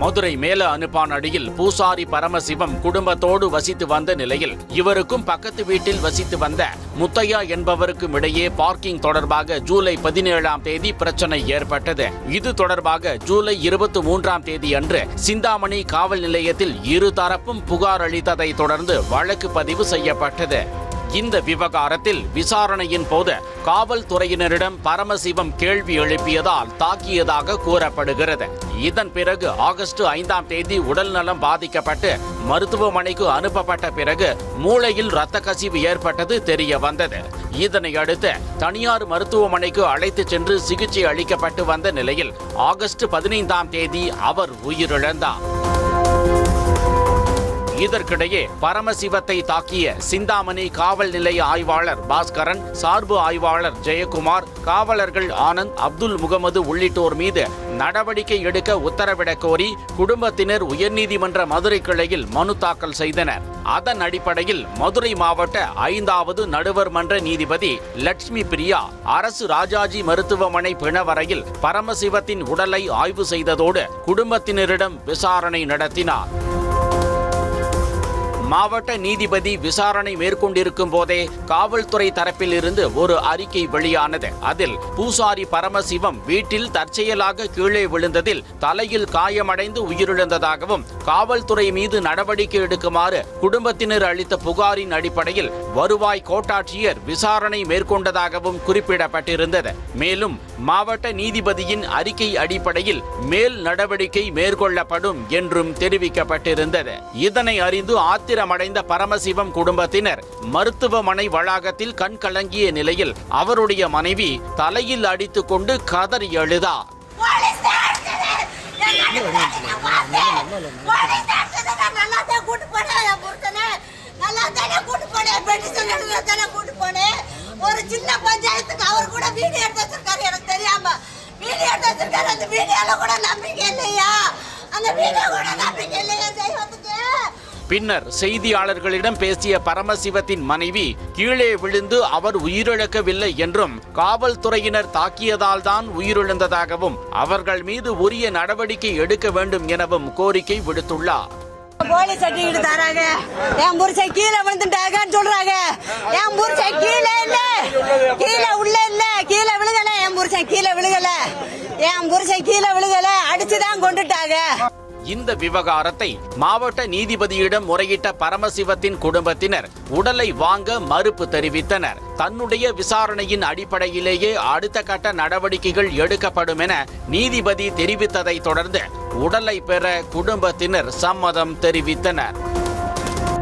மதுரை மேல அனுப்பானடியில் பூசாரி பரமசிவம் குடும்பத்தோடு வசித்து வந்த நிலையில் இவருக்கும் பக்கத்து வீட்டில் வசித்து வந்த முத்தையா என்பவருக்கும் இடையே பார்க்கிங் தொடர்பாக ஜூலை 17ஆம் தேதி பிரச்சனை ஏற்பட்டது. இது தொடர்பாக ஜூலை 23ஆம் தேதி அன்று சிந்தாமணி காவல் நிலையத்தில் இருதரப்பும் புகார் அளித்ததை தொடர்ந்து வழக்கு பதிவு செய்யப்பட்டது. இந்த விவகாரத்தில் விசாரணையின் போது காவல்துறையினரிடம் பரமசிவம் கேள்வி எழுப்பியதால் தாக்கியதாக கூறப்படுகிறது. இதன் பிறகு ஆகஸ்ட் 5ஆம் தேதி உடல்நலம் பாதிக்கப்பட்டு மருத்துவமனைக்கு அனுப்பப்பட்ட பிறகு மூளையில் இரத்த கசிவு ஏற்பட்டது தெரிய வந்தது. இதனை அடுத்து தனியார் மருத்துவமனைக்கு அழைத்து சென்று சிகிச்சை அளிக்கப்பட்டு வந்த நிலையில் ஆகஸ்ட் 15ஆம் தேதி அவர் உயிரிழந்தார். இதற்கிடையே பரமசிவத்தை தாக்கிய சிந்தாமணி காவல் நிலைய ஆய்வாளர் பாஸ்கரன், சார்பு ஆய்வாளர் ஜெயக்குமார், காவலர்கள் ஆனந்த், அப்துல் முகமது உள்ளிட்டோர் மீது நடவடிக்கை எடுக்க உத்தரவிடக் கோரி குடும்பத்தினர் உயர்நீதிமன்ற மதுரை கிளையில் மனு தாக்கல் செய்தனர். அதன் அடிப்படையில் மதுரை மாவட்ட 5வது நடுவர் மன்ற நீதிபதி லட்சுமி பிரியா அரசு ராஜாஜி மருத்துவமனை பிணவரையில் பரமசிவத்தின் உடலை ஆய்வு செய்ததோடு குடும்பத்தினரிடம் விசாரணை நடத்தினார். மாவட்ட நீதிபதி விசாரணை மேற்கொண்டிருக்கும் போதே காவல்துறை தரப்பில் இருந்து ஒரு அறிக்கை வெளியானது. அதில் பூசாரி பரமசிவம் வீட்டில் தற்செயலாக கீழே விழுந்ததில் தலையில் காயமடைந்து உயிரிழந்ததாகவும் காவல்துறை மீது நடவடிக்கை எடுக்குமாறு குடும்பத்தினர் அளித்த புகாரின் அடிப்படையில் வருவாய் கோட்டாட்சியர் விசாரணை மேற்கொண்டதாகவும் குறிப்பிடப்பட்டிருந்தது. மேலும் மாவட்ட நீதிபதியின் அறிக்கை அடிப்படையில் மேல் நடவடிக்கை மேற்கொள்ளப்படும் என்றும் தெரிவிக்கப்பட்டிருந்தது. இதனை அறிந்து ஆத்திரமடைந்த பரமசிவம் குடும்பத்தினர் மருத்துவமனை வளாகத்தில் கண் கலங்கிய நிலையில் அவருடைய மனைவி தலையில் அடித்துக் கொண்டு கதறி அழுதார். ஒரு சின்ன பஞ்சாயத்துக்கு அவர் கூட வீடியோ எடுத்து வச்சிருக்காரு, எனக்கு தெரியாம வீடியோ எடுத்து வச்சிருக்காரு. அந்த வீடியோல கூட நம்பிக்கை இல்லையா? அந்த வீடியோ கூட நம்பிக்கை இல்லையா செய்வதுக்கு? பின்னர் செய்தியாளர்களிடம் பேசிய பரமசிவத்தின் மனைவி கீழே விழுந்து அவர் உயிரிழக்கவில்லை என்றும் காவல்துறையினர் தாக்கியதால் தான் உயிரிழந்ததாகவும் அவர்கள் மீது உரிய நடவடிக்கை எடுக்க வேண்டும் எனவும் கோரிக்கை விடுத்துள்ளார். போலீஸ் சர்டிபிகேட் தராங்க, என் புருஷன் கீழே விழுந்துட்டாங்கன்னு சொல்றாங்க. என் புருஷன் கீழே இல்ல, கீழே உள்ள இல்ல, கீழே விழுகல. என் புருஷன் கீழே விழுகல, என் புருஷன் கீழே விழுகல, அடிச்சுதான் கொண்டுட்டாங்க. இந்த விவகாரத்தை மாவட்ட நீதிபதியிடம் முறையிட்ட பரமசிவத்தின் குடும்பத்தினர் உடலை வாங்க மறுப்பு தெரிவித்தனர். தன்னுடைய விசாரணையின் அடிப்படையிலேயே அடுத்த கட்ட நடவடிக்கைகள் எடுக்கப்படும் என நீதிபதி தெரிவித்ததை தொடர்ந்து உடலை பெற குடும்பத்தினர் சம்மதம் தெரிவித்தனர்.